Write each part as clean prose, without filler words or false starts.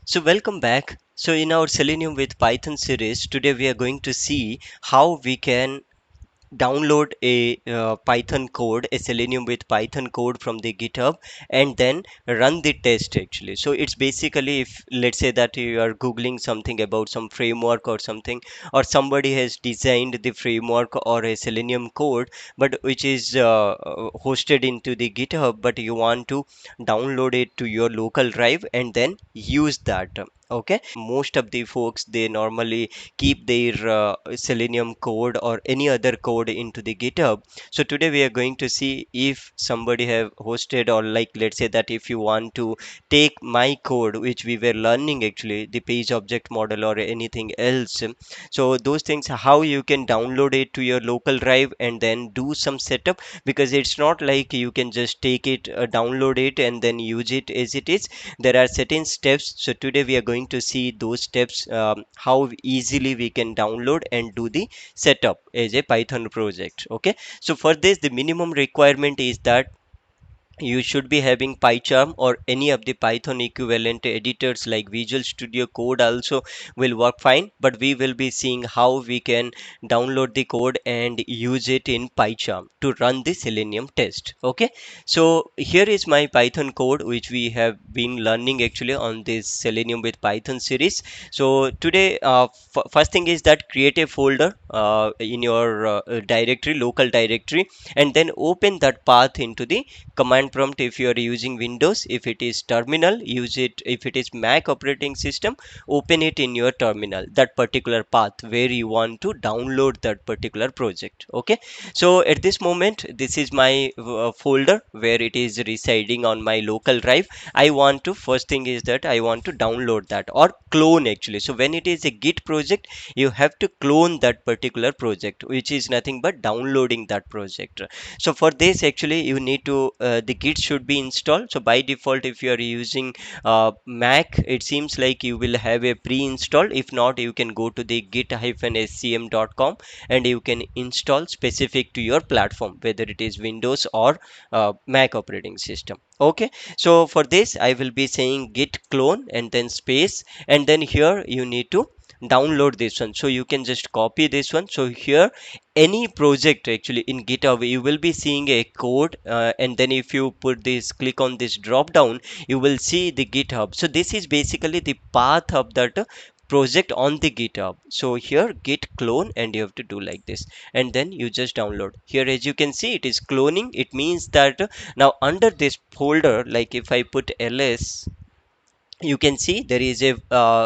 So welcome back. So in our Selenium with Python series, today we are going to see how we can download a Python code, a Selenium with Python code from the GitHub, and then run the test actually. So it's basically, if let's say that you are Googling something about some framework or something, or somebody has designed the framework or a Selenium code, but which is hosted into the GitHub, but you want to download it to your local drive and then use that. Okay, most of the folks, they normally keep their Selenium code or any other code into the GitHub. So today we are going to see if somebody have hosted, or like let's say that if you want to take my code which we were learning actually, the page object model or anything else. So those things, how you can download it to your local drive and then do some setup, because it's not like you can just take it, download it and then use it as it is. There are certain steps. So today we are going to see those steps, how easily we can download and do the setup as a Python project. Okay, so for this, the minimum requirement is that you should be having pycharm or any of the Python equivalent editors like Visual Studio Code also will work fine, but we will be seeing how we can download the code and use it in pycharm to run the Selenium test. Okay, so here is my Python code which we have been learning actually on this Selenium with Python series. So today, first thing is that create a folder in your directory, local directory, and then open that path into the command prompt. If you are using Windows, if it is terminal, use it. If it is Mac operating system, open it in your terminal, that particular path where you want to download that particular project. Okay, so at this moment, this is my folder where it is residing on my local drive. I want to, first thing is that I want to download that or clone actually. So when it is a Git project, you have to clone that particular project, which is nothing but downloading that project. So for this actually you need to, the Git should be installed. So by default, if you are using Mac, it seems like you will have a pre-installed. If not, you can go to the git-scm.com and you can install specific to your platform, whether it is Windows or Mac operating system. Okay, so for this I will be saying git clone and then space, and then here you need to download this one. So you can just copy this one. So here, any project actually in GitHub, you will be seeing a code, and then if you put this, click on this drop down, you will see the GitHub. So this is basically the path of that project on the GitHub. So here git clone, and you have to do like this, and then you just download. Here as you can see, it is cloning. It means that now under this folder, like if I put ls, you can see there is a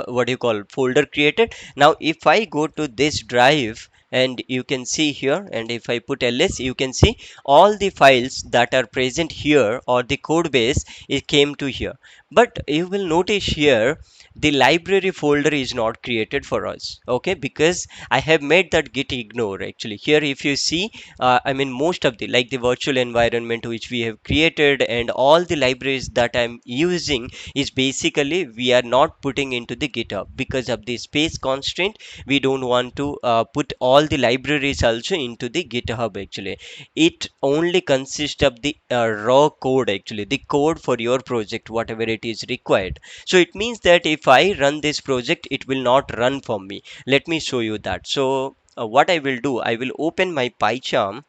what do you call, folder created. Now if I go to this drive, and you can see here, and if I put ls, you can see all the files that are present here, or the code base, it came to here. But you will notice here the library folder is not created for us. Okay, because I have made that git ignore actually. Here if you see, I mean most of the, like the virtual environment which we have created and all the libraries that I'm using, is basically we are not putting into the GitHub because of the space constraint. We don't want to put all the libraries also into the GitHub actually. It only consists of the raw code actually, the code for your project, whatever it is required. So it means that if I run this project, it will not run for me. Let me show you that. So what I will do, I will open my pycharm,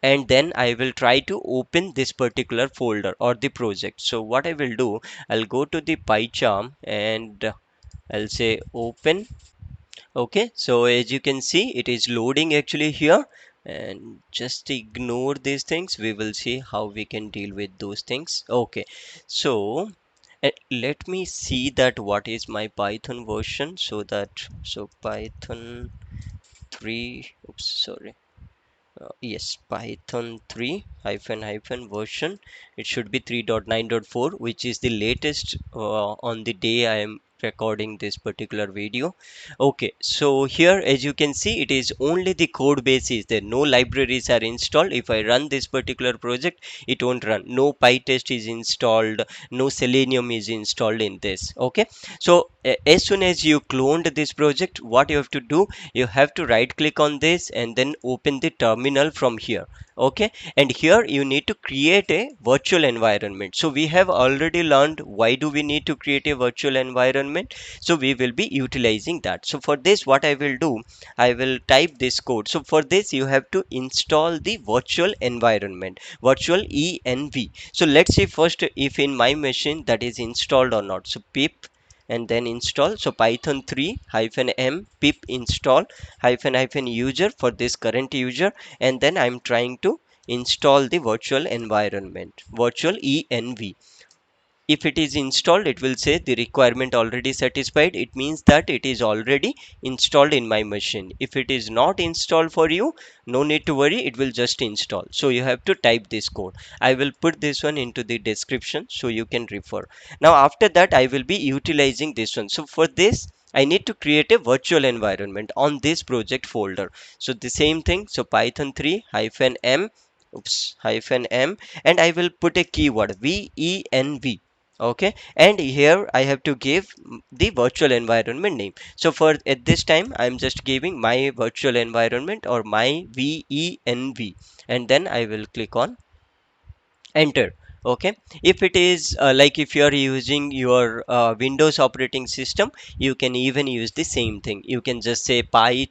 and then I will try to open this particular folder or the project. So what I will do, I'll go to the pycharm and I'll say open. Okay, so as you can see, it is loading actually here, and just ignore these things. We will see how we can deal with those things. Okay, so let me see that what is my Python version, so that, so Python 3, oops, sorry, yes, Python 3 hyphen hyphen version. It should be 3.9.4, which is the latest on the day I am recording this particular video. Okay, so here as you can see, it is only the code base is there. No libraries are installed. If I run this particular project, it won't run. No pytest is installed. No Selenium is installed in this. Okay, so as soon as you cloned this project, what you have to do, you have to right click on this and then open the terminal from here. Okay, and here you need to create a virtual environment. So we have already learned why do we need to create a virtual environment. So we will be utilizing that. So for this, what I will do, I will type this code. So for this, you have to install the virtual environment, virtual env. So let's see first if in my machine that is installed or not. So pip and then install. So python 3 hyphen m pip install hyphen hyphen user for this current user, and then I'm trying to install the virtual environment, virtual env. If it is installed, it will say the requirement already satisfied. It means that it is already installed in my machine. If it is not installed for you, no need to worry, it will just install. So you have to type this code. I will put this one into the description so you can refer. Now after that, I will be utilizing this one. So for this, I need to create a virtual environment on this project folder. So the same thing. So python 3 hyphen m, oops, hyphen m, and I will put a keyword venv. Okay, and here I have to give the virtual environment name. So for at this time, I'm just giving my virtual environment or my venv, and then I will click on enter. Okay, if it is like if you are using your Windows operating system, you can even use the same thing. You can just say py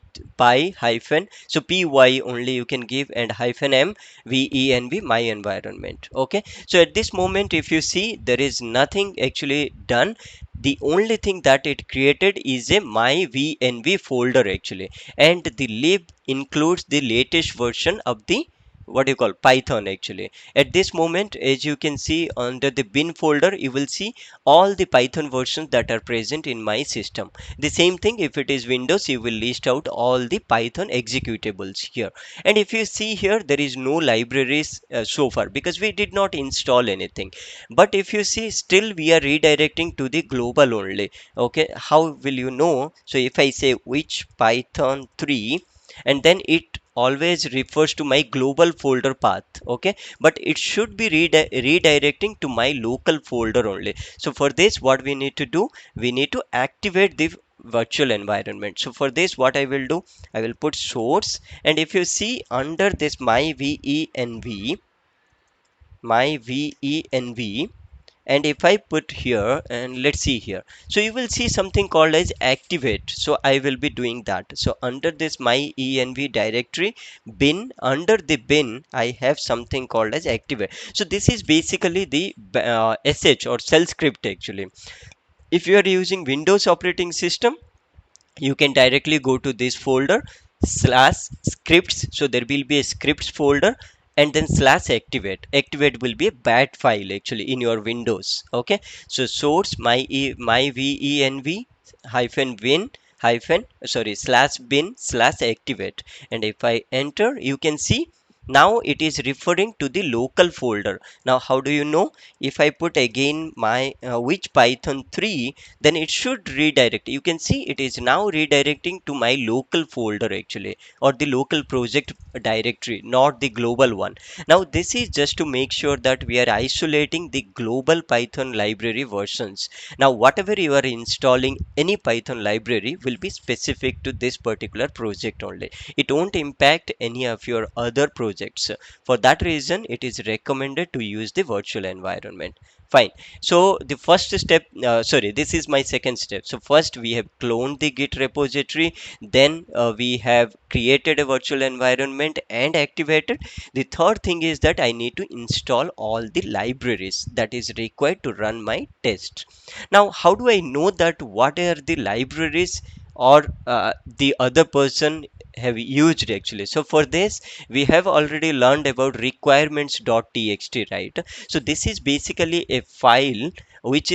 hyphen, so py only you can give, and hyphen m venv my environment. Okay, so at this moment, if you see, there is nothing actually done. The only thing that it created is a my venv folder actually, and the lib includes the latest version of the what you call Python actually. At this moment, as you can see under the bin folder, you will see all the Python versions that are present in my system. The same thing if it is Windows, you will list out all the Python executables here. And if you see here, there is no libraries so far because we did not install anything. But if you see, still we are redirecting to the global only. Okay, how will you know? So if I say which Python 3, and then it always refers to my global folder path. Okay, but it should be redirecting to my local folder only. So for this, what we need to do, we need to activate the virtual environment. So for this, what I will do, I will put source, and if you see under this my venv, and if I put here, and let's see here, so you will see something called as activate. So I will be doing that. So under this my env directory bin, under the bin I have something called as activate. So this is basically the sh or shell script actually. If you are using Windows operating system, you can directly go to this folder slash scripts. So there will be a scripts folder, and then slash activate will be a bat file actually in your Windows. Okay, so source my venv hyphen bin hyphen sorry slash bin slash activate, and if I enter, you can see now it is referring to the local folder. Now how do you know? If I put again my which python 3, then it should redirect. You can see it is now redirecting to my local folder actually, or the local project directory, not the global one. Now this is just to make sure that we are isolating the global Python library versions. Now whatever you are installing, any Python library will be specific to this particular project only. It won't impact any of your other projects. For that reason, it is recommended to use the virtual environment. Fine. So the first step, sorry, this is my second step. So first we have cloned the Git repository, then we have created a virtual environment and activated. The third thing is that I need to install all the libraries that is required to run my test. Now, how do I know that what are the libraries or the other person have used actually? So for this, we have already learned about requirements.txt, right? So this is basically a file which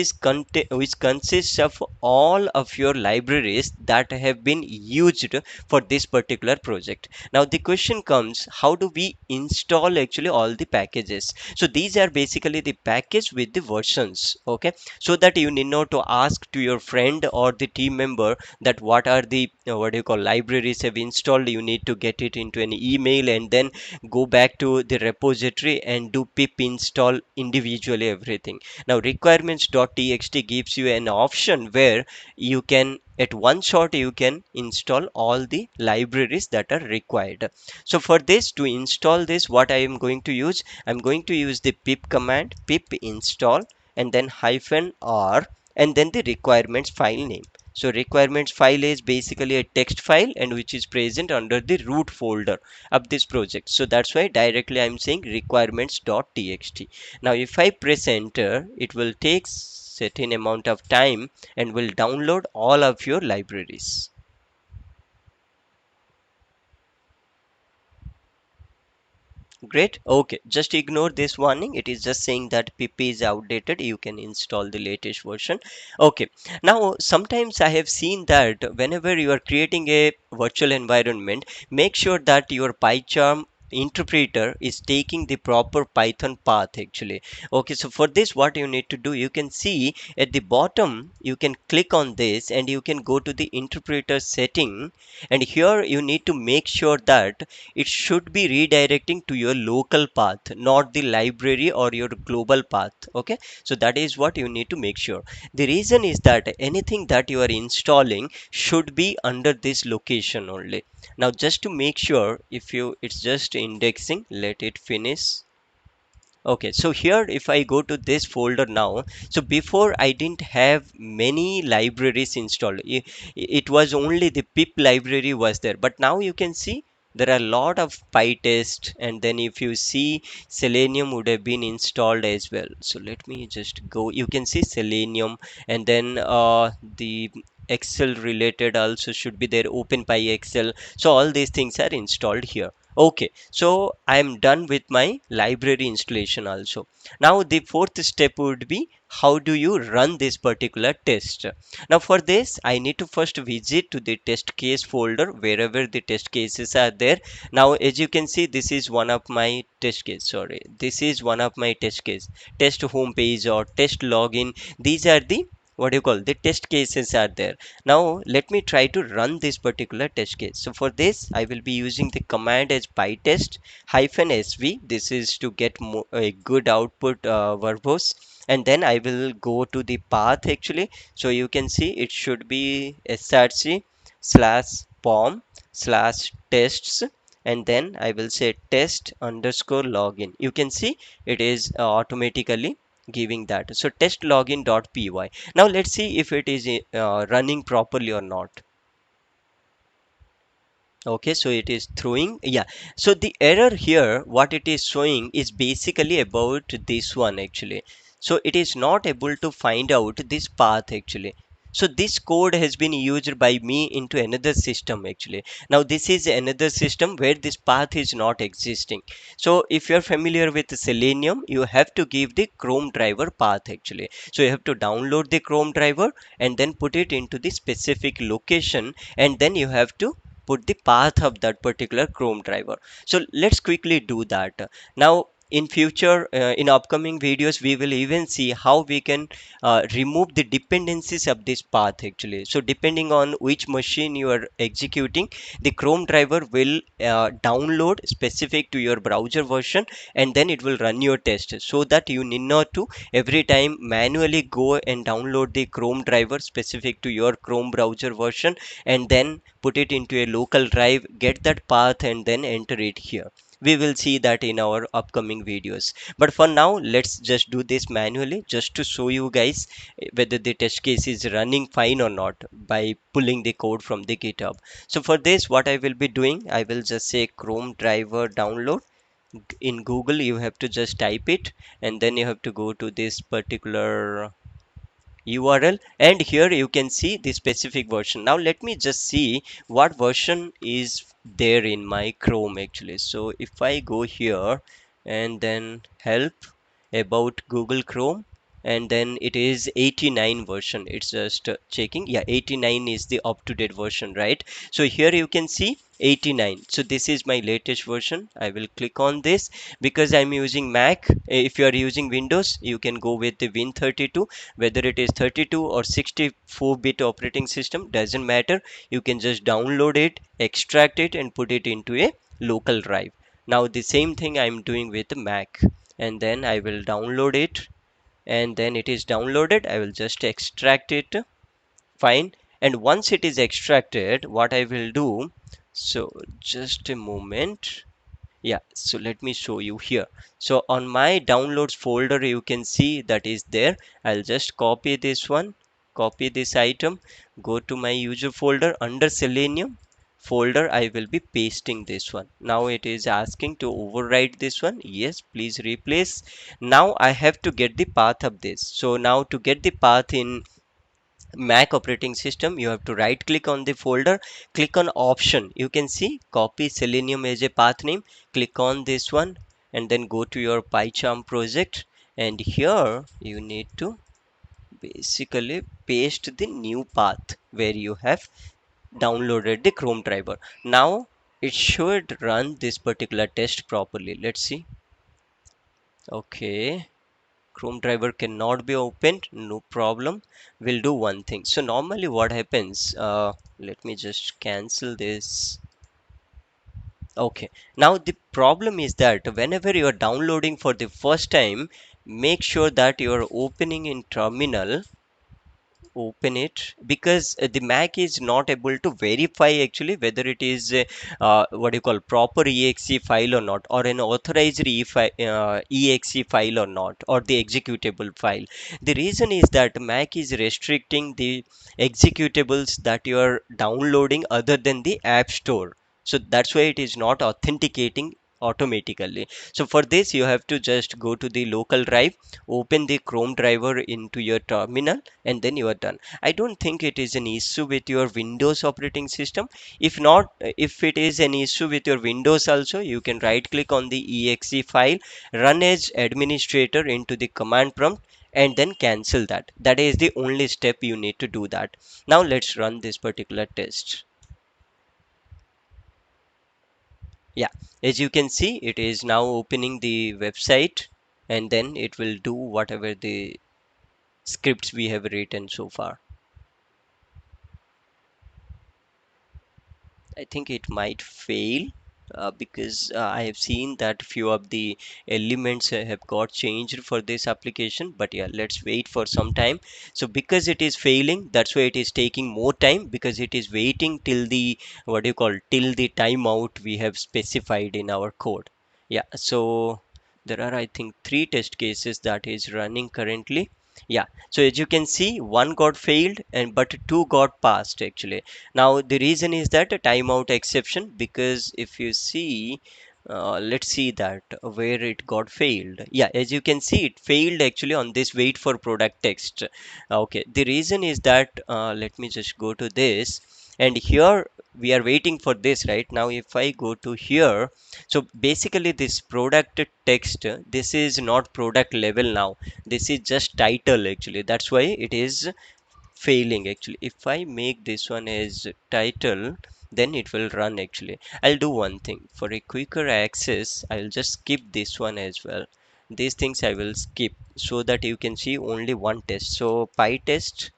consists of all of your libraries that have been used for this particular project. Now the question comes, how do we install actually all the packages? So these are basically the package with the versions, okay, so that you need not to ask to your friend or the team member that what are the what do you call libraries have installed. You need to get it into an email and then go back to the repository and do pip install individually everything. Now requirements.txt gives you an option where you can at one shot you can install all the libraries that are required. So for this, to install this, what I am going to use, I'm going to use the pip command, pip install, and then -r, and then the requirements file name. So requirements file is basically a text file and which is present under the root folder of this project. So that's why directly I'm saying requirements.txt. Now if I press enter, it will take certain amount of time and will download all of your libraries. Great. Okay. Just ignore this warning. It is just saying that PP is outdated. You can install the latest version. Okay. Now, sometimes I have seen that whenever you are creating a virtual environment, make sure that your PyCharm interpreter is taking the proper Python path actually. Okay. So for this, what you need to do, you can see at the bottom, you can click on this and you can go to the interpreter setting. And here you need to make sure that it should be redirecting to your local path, not the library or your global path. Okay, so that is what you need to make sure. The reason is that anything that you are installing should be under this location only. Now just to make sure, if you it's just indexing, let it finish. Okay, so here if I go to this folder now, so before I didn't have many libraries installed. It was only the pip library was there, but now you can see there are a lot of pytest, and then if you see Selenium would have been installed as well. So let me just go. You can see Selenium, and then the Excel related also should be there. OpenPy Excel. So all these things are installed here. Okay, so I'm done with my library installation also. Now the fourth step would be, how do you run this particular test? Now for this, I need to first visit to the test case folder wherever the test cases are there. Now as you can see, this is one of my test case. Sorry, this is one of my test case. Test home page or test login. These are the what do you call the test cases are there. Now let me try to run this particular test case. So for this, I will be using the command as pytest -sv. This is to get a good output verbose, and then I will go to the path actually. So you can see it should be src/pom slash tests, and then I will say test underscore login. You can see it is automatically giving that. So test login.py. Now let's see if it is running properly or not. Okay, so it is throwing, yeah. So the error here, what it is showing is basically about this one actually. So it is not able to find out this path actually. So this code has been used by me into another system actually. Now this is another system where this path is not existing. So if you're familiar with Selenium, you have to give the Chrome driver path actually. So you have to download the Chrome driver and then put it into the specific location, and then you have to put the path of that particular Chrome driver. So let's quickly do that. Now in future, in upcoming videos, we will even see how we can remove the dependencies of this path actually. So depending on which machine you are executing, the Chrome driver will download specific to your browser version, and then it will run your test, so that you need not to every time manually go and download the Chrome driver specific to your Chrome browser version and then put it into a local drive, get that path, and then enter it here. We will see that in our upcoming videos, but for now let's just do this manually just to show you guys whether the test case is running fine or not by pulling the code from the GitHub. So for this, what I will be doing, I will just say Chrome driver download. In Google you have to just type it, and then you have to go to this particular URL, and here you can see the specific version. Now let me just see what version is there in my Chrome actually. So if I go here and then help about Google Chrome, and then it is 89 version. It's just checking. Yeah, 89 is the up-to-date version, right? So here you can see 89. So this is my latest version. I will click on this because I'm using Mac. If you are using Windows, you can go with the Win32. Whether it is 32 or 64-bit operating system, doesn't matter. You can just download it, extract it, and put it into a local drive. Now the same thing I'm doing with the Mac, and then I will download it, and then it is downloaded. I will just extract it. Fine. And once it is extracted, what I will do, so just a moment. Yeah, so let me show you here. So on my downloads folder, you can see that is there. I'll just copy this one, copy this item, go to my user folder under Selenium folder. I will be pasting this one. Now it is asking to overwrite this one. Yes, please replace. Now I have to get the path of this. So now to get the path in Mac operating system, you have to right click on the folder, click on option. You can see copy Selenium as a path name. Click on this one and then go to your pycharm project. And here you need to basically paste the new path where you have downloaded the Chrome driver. Now it should run this particular test properly. Let's see. Okay. Chrome driver cannot be opened, no problem. We'll do one thing. So normally what happens, let me just cancel this. Okay, now the problem is that whenever you are downloading for the first time, make sure that you are opening in terminal. Open it, because the Mac is not able to verify actually whether it is what you call proper exe file or not, or an authorized exe file or not, or the executable file. The reason is that Mac is restricting the executables that you are downloading other than the App Store. So that's why it is not authenticating automatically. So for this you have to just go to the local drive, open the Chrome driver into your terminal, and then you are done. I don't think it is an issue with your Windows operating system. If not, if it is an issue with your Windows also, you can right click on the exe file, run as administrator into the command prompt, and then cancel that. That is the only step you need to do that. Now let's run this particular test. Yeah, as you can see, it is now opening the website, and then it will do whatever the scripts we have written so far. I think it might fail because I have seen that few of the elements have got changed for this application. But yeah, let's wait for some time. So because it is failing, that's why it is taking more time, because it is waiting till the what do you call, till the timeout we have specified in our code. Yeah, so there are, I think, three test cases that is running currently. Yeah, so as you can see, one got failed and but two got passed actually. Now the reason is that a timeout exception, because if you see, let's see that where it got failed. Yeah, as you can see, it failed actually on this wait for product text. Okay, the reason is that let me just go to this, and here we are waiting for this right now. If I go to here, so basically this product text, this is not product level now. This is just title actually. That's why it is failing actually. If I make this one as title, then it will run actually. I'll do one thing for a quicker access. I'll just skip this one as well. These things I will skip so that you can see only one test. So pytest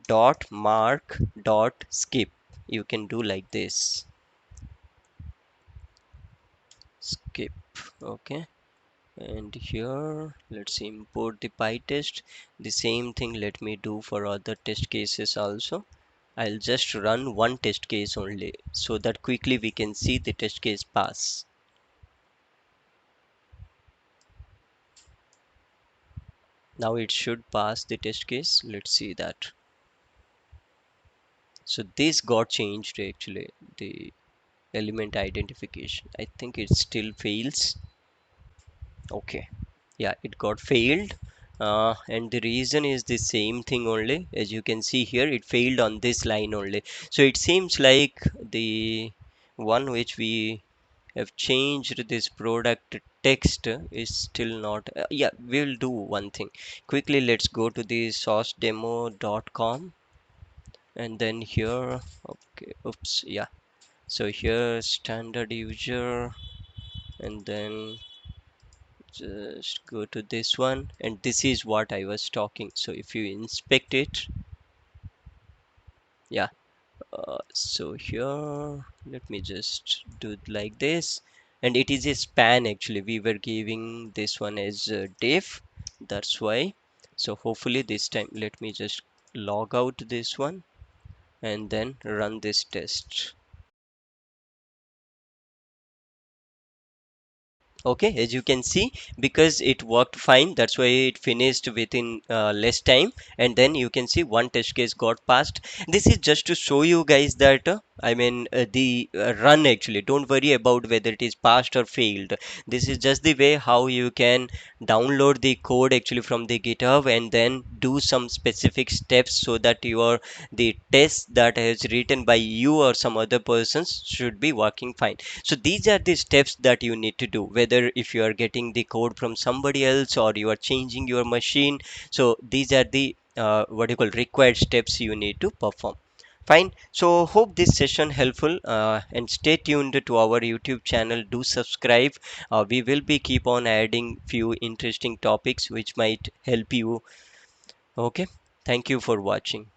dot mark dot skip, you can do like this. Skip. Okay, and here let's import the pytest. The same thing let me do for other test cases also. I'll just run one test case only so that quickly we can see the test case pass. Now it should pass the test case. Let's see that. So this got changed actually, the element identification. I think it still fails. Okay, yeah, it got failed. And the reason is the same thing only. As you can see here, it failed on this line only. So it seems like the one which we have changed this product text is still not yeah, we'll do one thing quickly. Let's go to the sourcedemo.com, and then here, okay, oops, yeah, so here standard user, and then just go to this one, and this is what I was talking. So if you inspect it, yeah, so here let me just do it like this, and it is a span. Actually we were giving this one as div, that's why. So hopefully this time, let me just log out this one and then run this test. Okay, as you can see, because it worked fine, that's why it finished within less time. And then you can see one test case got passed. This is just to show you guys that the run, actually don't worry about whether it is passed or failed. This is just the way how you can download the code actually from the GitHub and then do some specific steps so that your the test that is written by you or some other persons should be working fine. So these are the steps that you need to do, whether if you are getting the code from somebody else or you are changing your machine. So these are the what you call required steps you need to perform. Fine. So hope this session helpful, and stay tuned to our YouTube channel. Do subscribe. We will be keep on adding few interesting topics which might help you. Okay. Thank you for watching.